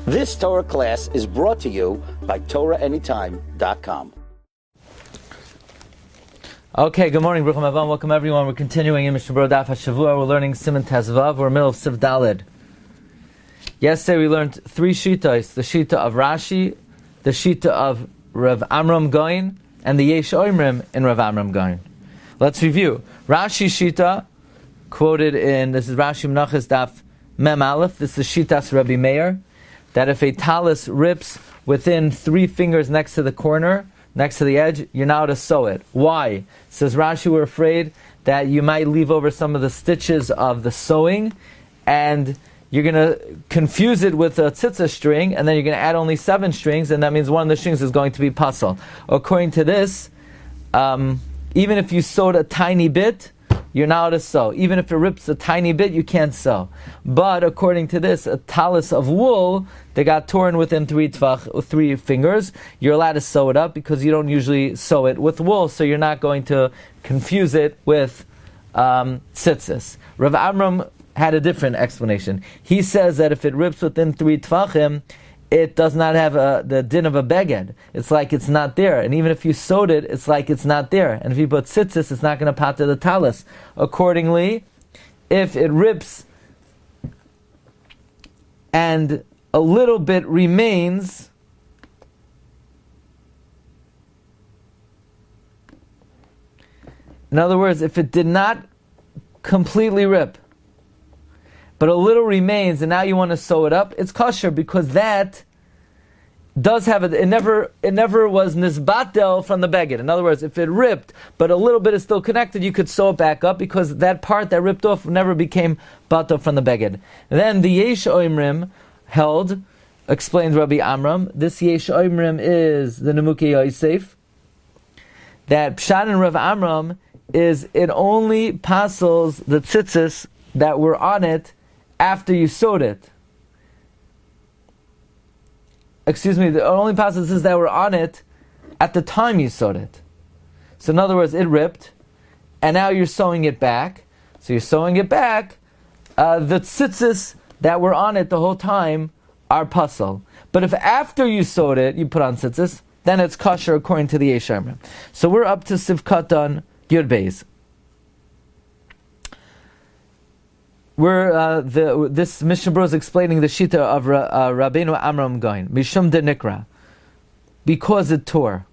This Torah class is brought to you by TorahAnytime.com. Okay, good morning, Bruchim Avam. Welcome everyone. We're continuing in Mishna Berura Daf Hashavua. We're learning Siman Tezvav. We're in the middle of Siv Daled. Yesterday we learned three shitas: the shita of Rashi, the shita of Rav Amram Goin, and the Yesh Oimrim in Rav Amram Goin. Let's review. Rashi shita, quoted in, this is Rashi Menachos Daf Mem Aleph, this is Shitas Rabbi Meir, that if a talus rips within 3 fingers next to the corner, next to the edge, you're now to sew it. Why? Says Rashi, we're afraid that you might leave over some of the stitches of the sewing, and you're going to confuse it with a tzitzis string, and then you're going to add only 7 strings, and that means one of the strings is going to be puzzle. According to this, even if you sewed a tiny bit, you're now to sew. Even if it rips a tiny bit, you can't sew. But according to this, a talus of wool that got torn within 3 fingers, you're allowed to sew it up because you don't usually sew it with wool, so you're not going to confuse it with tzitzis. Rav Amram had a different explanation. He says that if it rips within 3 tvachim, it does not have the din of a beged. It's like it's not there. And even if you sewed it, it's like it's not there. And if you put tzitzis, it's not going to pater the talus. Accordingly, if it rips and a little bit remains, in other words, if it did not completely rip, but a little remains, and now you want to sew it up, it's kosher, because that does have it never was nisbatel from the beged. In other words, if it ripped, but a little bit is still connected, you could sew it back up, because that part that ripped off never became batel from the beged. Then the Yesh Oimrim held, explains Rabbi Amram, this Yesh Oimrim is the Nemukei Seif, that Pshat and Rav Amram is it only passes the tzitzis that were on it after you sewed it. The only passages that were on it at the time you sewed it. So in other words, it ripped, and now you're sewing it back. So you're sewing it back, the tzitzis that were on it the whole time are puzzle. But if after you sewed it, you put on tzitzis, then it's kosher according to the Yesh Oimrim. So we're up to Sivkatan Yud Beis. This Mishna Berura is explaining the shita of Rabbeinu Amram Goin, Mishum de Nikra, because it tore.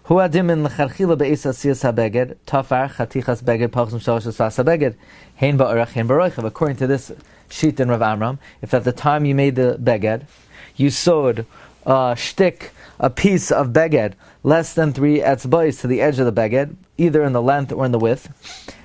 Hu adimin lecharchila be'isa siyas habeged, tafar chatichas beged pachzum shalosh esfas habeged, hein ba'orach hein ba'roichav. According to this shita in Rav Amram, if at the time you made the beged, you sewed a piece of beged less than 3 etzbais to the edge of the beged, either in the length or in the width,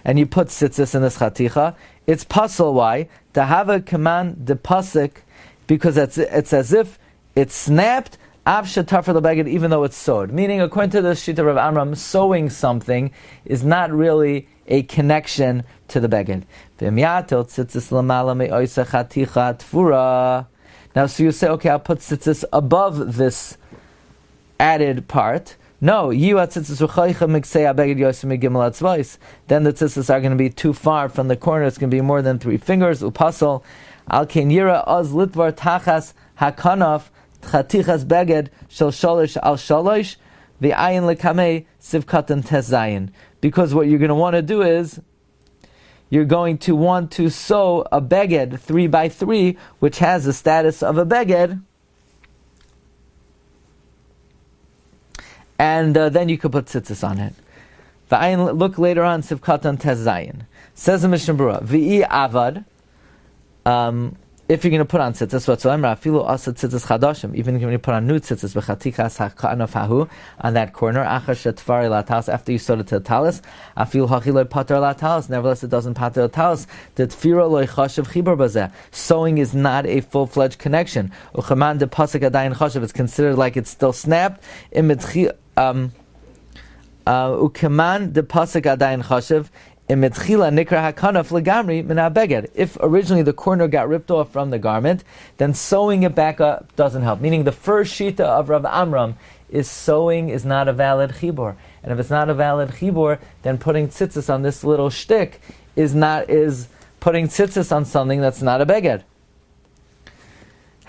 and you put tzitzis in this chaticha, it's puzzle. Why? To have a command de pasik, because it's as if it's snapped av shatar for the beged, even though it's sewed. Meaning, according to the shita of Amram, sewing something is not really a connection to the beged. Now, so you say, okay, I'll put tzitzis above this added part. No, then the tzitzis are going to be too far from the corner. It's going to be more than 3 fingers. Upasol al kenyira oz litvar tachas hakanaf chatichas beged shel sholosh al sholosh v'ayin lekamei sivkatan tezayin. Because what you're going to want to do is you're going to want to sew a beged 3 by 3, which has the status of a beged. And then you could put tzitzis on it. Look later on, Sivkatan Tezayin. Says the Mishna Berura, V'i avad, if you're going to put on tzitzis whatsoever, afilu asa tzitzis chadashim, even when you put on new tzitzis, b'chatikas ha'kanaf hahu, on that corner, achar shetfari latalis, after you sewed it to the talis, afilu hachiloi pater latalis, nevertheless it doesn't pater the talis, the tfira loy chashav chibar bazeh. Sewing is not a full-fledged connection. Uchaman de pasik adayin chashav, it's considered like it's still snapped. Ukaman de pasik adayin chashav, if originally the corner got ripped off from the garment, then sewing it back up doesn't help. Meaning the first shita of Rav Amram is sewing is not a valid chibur. And if it's not a valid chibur, then putting tzitzis on this little shtick is putting tzitzis on something that's not a beged.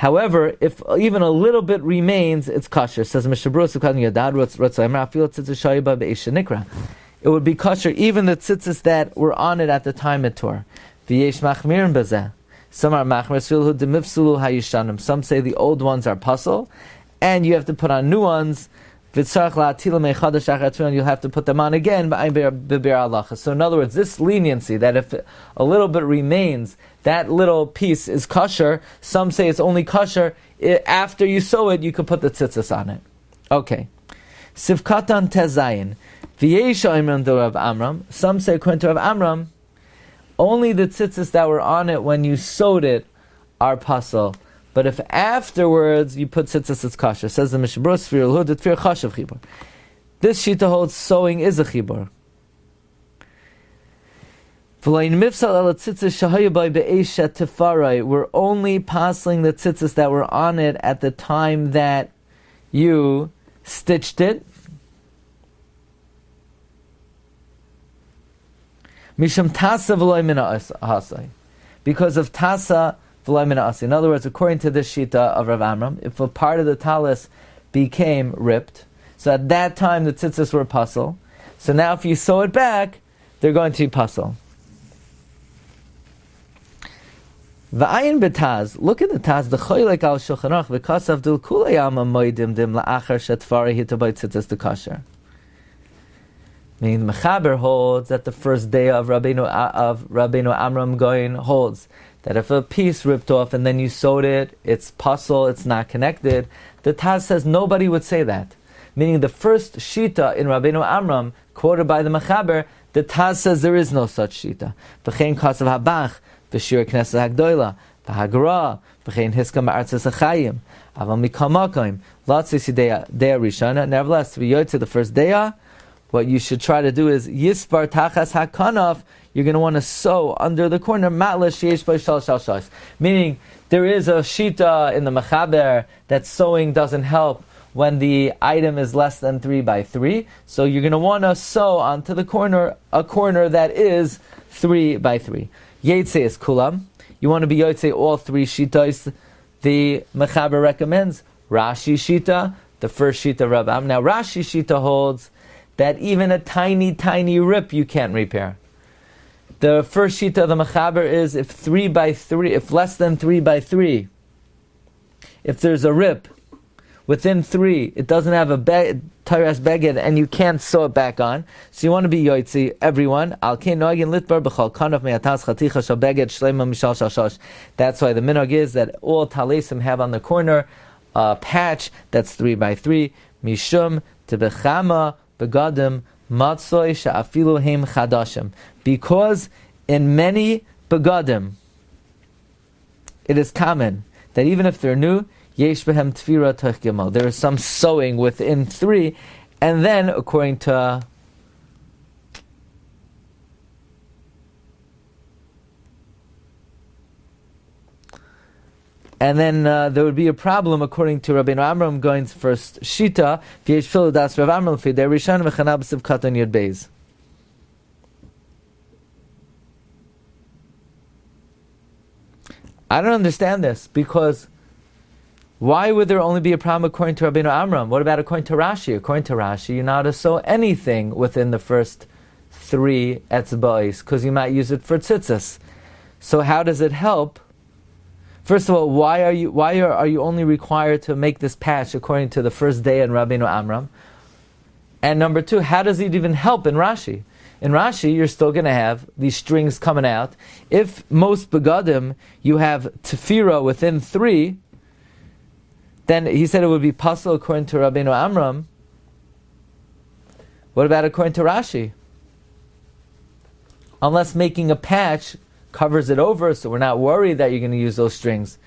However, if even a little bit remains, it's kosher. Says Mishna Berura, it would be kosher even the tzitzis that were on it at the time it tore. Some are machmir. Some say the old ones are puzzle, and you have to put on new ones. You'll have to put them on again. So in other words, this leniency, that if a little bit remains, that little piece is kosher. Some say it's only kosher after you sew it, you could put the tzitzis on it. Okay. Sivkatan tezayin. Some say according to Rav Amram, only the tzitzis that were on it when you sewed it are pasul. But if afterwards you put tzitzis, it's kosher. Says the Mishna Berura, this shita holds sewing is a chibur. We're only passing the tzitzis that were on it at the time that you stitched it. Misham tasa v'loy mina hasai, because of tasa v'loy mina hasai. In other words, according to this shita of Rav Amram, if a part of the talis became ripped, so at that time the tzitzis were pasul. So now if you sew it back, they're going to be pasul. V'ayin betaz, look at the taz, the choylek al shulchan aruch v'kasav dil kulei alma moedim dim la'achar shetfari hitabayt tzitzis to kasher. Meaning, Mechaber holds that the first day of Rabbeinu Amram Goyin holds that if a piece ripped off and then you sewed it, it's pasul, it's not connected. The Taz says nobody would say that. Meaning, the first shita in Rabbeinu Amram, quoted by the Mechaber, the Taz says there is no such shita. V'chein kasav habach, v'shir knesset hagdoila, v'hagra, v'chein hiskam ba'artzes hachayim, aval mikamakim, latzis deya rishana. Nevertheless, v'yoytze the first deya, what you should try to do is yispar tachas hakanaf. You're going to want to sew under the corner matla sheish by shal shal shal. Meaning there is a shita in the mechaber that sewing doesn't help when the item is less than 3 by 3. So you're going to want to sew onto the corner a corner that is 3 by 3. Yetze is kulam. You want to be yotze all 3 shitas. The mechaber recommends Rashi shita, the first shita Rabbi. Now Rashi shita holds that even a tiny, tiny rip you can't repair. The first shita of the Mechaber is if 3 by 3, if less than 3 by 3, if there's a rip within 3, it doesn't have a Tairas beged and you can't sew it back on. So you want to be yoitzi, everyone. That's why the minhag is that all talesim have on the corner a patch that's 3 by 3. Mishum tebechama begadim matzoy sha'afilu heim chadashim. Because in many begadim, it is common that even if they're new, yesh behem tfira toch gimel. There is some sewing within 3, and then according to there would be a problem according to Rabbeinu Amram going first shita. V'yesh filu das Rav Amram fidei rishon v'chana b'siv katan yud beis. I don't understand this, because why would there only be a problem according to Rabbeinu Amram? What about according to Rashi? According to Rashi, you're not to sew anything within the first 3 etzba'is, because you might use it for tzitzis. So how does it help? First of all, why are you only required to make this patch according to the first day in Rabbeinu Amram? And number 2, how does it even help in Rashi? In Rashi, you're still going to have these strings coming out. If most begadim you have tefira within 3, then he said it would be possible according to Rabbeinu Amram. What about according to Rashi? Unless making a patch covers it over, so we're not worried that you're going to use those strings.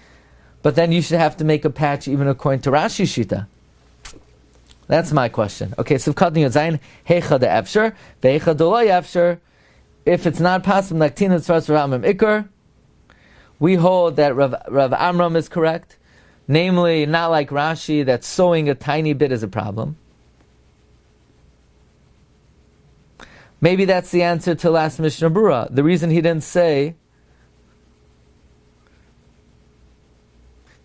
But then you should have to make a patch even according to Rashi Shita. That's my question. Okay, so if it's not possible, we hold that Rav Amram is correct. Namely, not like Rashi, that sewing a tiny bit is a problem. Maybe that's the answer to last Mishna Berura. The reason he didn't say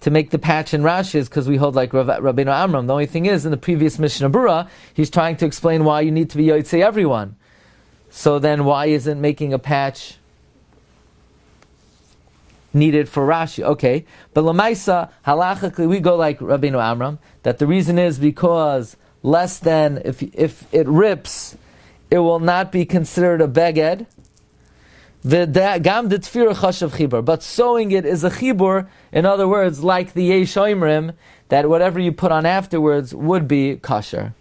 to make the patch in Rashi is because we hold like Rabbeinu Amram. The only thing is, in the previous Mishna Berura, he's trying to explain why you need to be Yotzei everyone. So then why isn't making a patch needed for Rashi? Okay, but Lamaisa, halachically, we go like Rabbeinu Amram, that the reason is because less than, if it rips, it will not be considered a beged. But sewing it is a chibur, in other words, like the yesh oimrim, that whatever you put on afterwards would be kosher.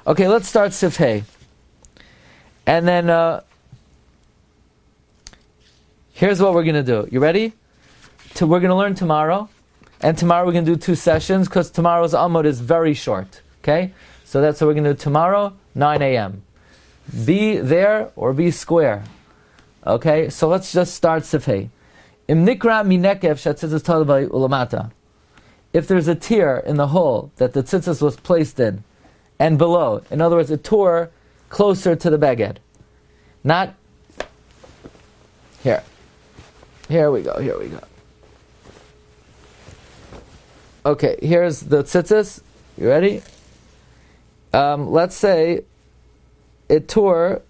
Okay, let's start Sif Hey. And then, here's what we're going to do. You ready? We're going to learn tomorrow. And tomorrow we're going to do 2 sessions, because tomorrow's Amud is very short. Okay? So that's what we're going to do tomorrow, 9 a.m. Be there or be square. Okay, so let's just start Sifhei. Im nikra minekev shatzitzis talabay ulamata. If there's a tear in the hole that the tzitzis was placed in, and below, in other words, it tore closer to the beged. Not here. Here we go. Okay, here's the tzitzis. You ready? Let's say it tore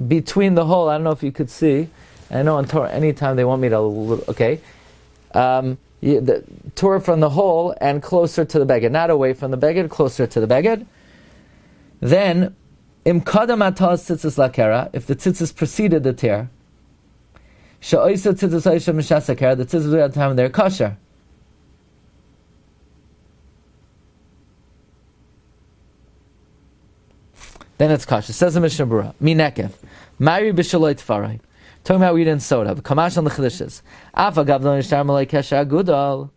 between the hole. I don't know if you could see. I know on Torah, anytime they want me to. Okay, the tore from the hole and closer to the beged, not away from the beged, closer to the beged. Then, imkadam atas tzitzis lakera. If the tzitzis preceded the tear, sha'oisa tzitzis oisha mishas lakera. The tzitzis at the time they're kosher. Then it's kosher. Says the Mishna Berura, minekef, mari b'shaloi tfarai. Talking about we didn't soda. Kamash on the chidushes. Afa gavdon yishtar malay kesha agudal.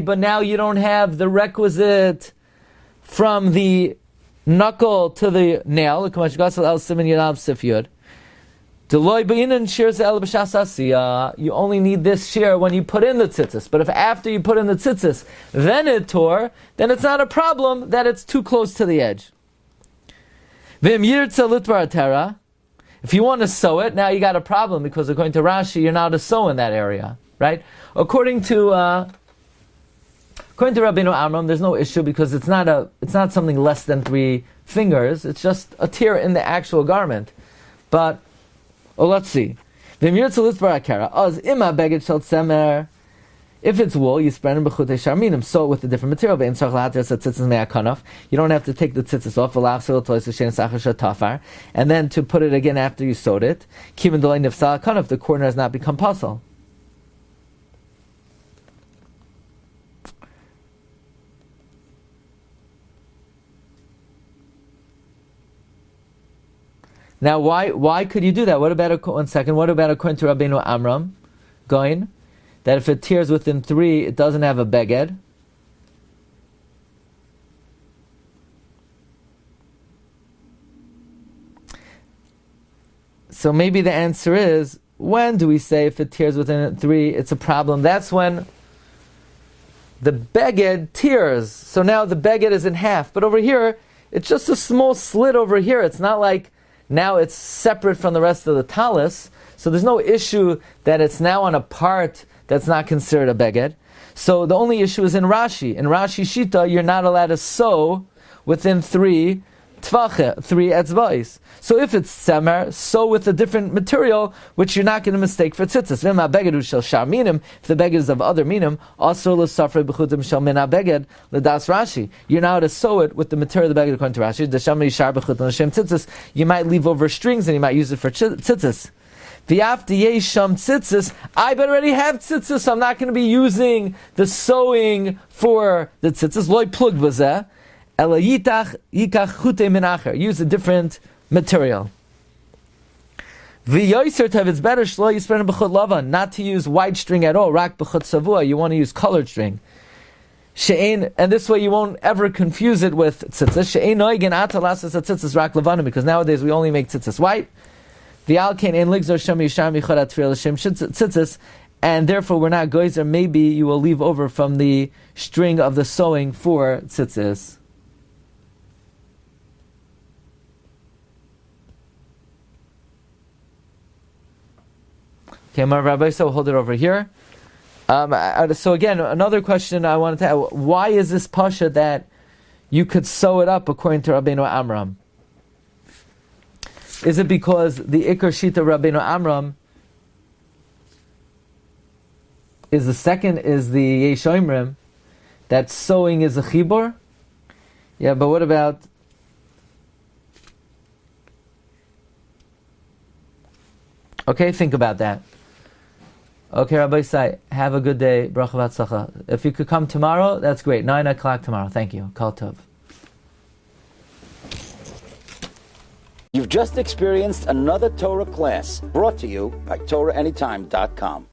But now you don't have the requisite from the knuckle to the nail. Kamash gasal el siman yadav sif yud. Deloy b'yinan shears el b'shas asiyah. You only need this shear when you put in the tzitzis. But if after you put in the tzitzis, then it tore, then it's not a problem that it's too close to the edge. If you want to sew it, now you got a problem, because according to Rashi, you're not to sew in that area, right? According to Rabbeinu Amram, there's no issue, because it's not something less than 3 fingers. It's just a tear in the actual garment. But let's see. If it's wool, you spread it b'chutei sharminim, sew it with a different material. You don't have to take the tzitzis off, and then to put it again after you sewed it. The corner has not become puzzle. Now, why could you do that? What about according to Rabbeinu Amram, going that if it tears within 3, it doesn't have a beged? So maybe the answer is, when do we say if it tears within 3, it's a problem? That's when the beged tears. So now the beged is in half. But over here, it's just a small slit over here. It's not like now it's separate from the rest of the talus. So there's no issue that it's now on a part that's not considered a beged. So the only issue is in Rashi. In Rashi Shita, you're not allowed to sew within 3 tvache, 3 etzbais. So if it's semer, sew with a different material, which you're not going to mistake for tzitzis. If the beged is of other minim, also l'safrei b'chutim shel min beged l'das Rashi. You're now to sew it with the material of the beged according to Rashi. D'sham yishar b'chutim l'shem tzitzis. You might leave over strings and you might use it for tzitzis. V'after yesham tzitzis, I but already have tzitzis, so I'm not going to be using the sewing for the tzitzis. Loi plug b'zeh, ela yitach yikach chutei min acher. Use a different material. V'yoyser tev, it's better shlo yisperin b'chut lavan, not to use white string at all. Rak b'chut savua, you want to use colored string. She'ein, and this way you won't ever confuse it with tzitzis. She'ein noigen atalasas tzitzis rak lavanim, because nowadays we only make tzitzis white. And therefore we're not goyzer. Maybe you will leave over from the string of the sewing for tzitzis. Okay, my Rabbi, so we'll hold it over here. So again, another question I wanted to ask, why is this Pasha that you could sew it up according to Rabbeinu Amram? Is it because the Ikar Shita Rabbeinu Amram is the second, is the Yesh Omrim, that sewing is a chibur? Yeah, but what about... Okay, think about that. Okay, Rabbi Sai, have a good day. Bracha v'atzlacha. If you could come tomorrow, that's great. 9 o'clock tomorrow. Thank you. Kol tov. You've just experienced another Torah class brought to you by TorahAnytime.com.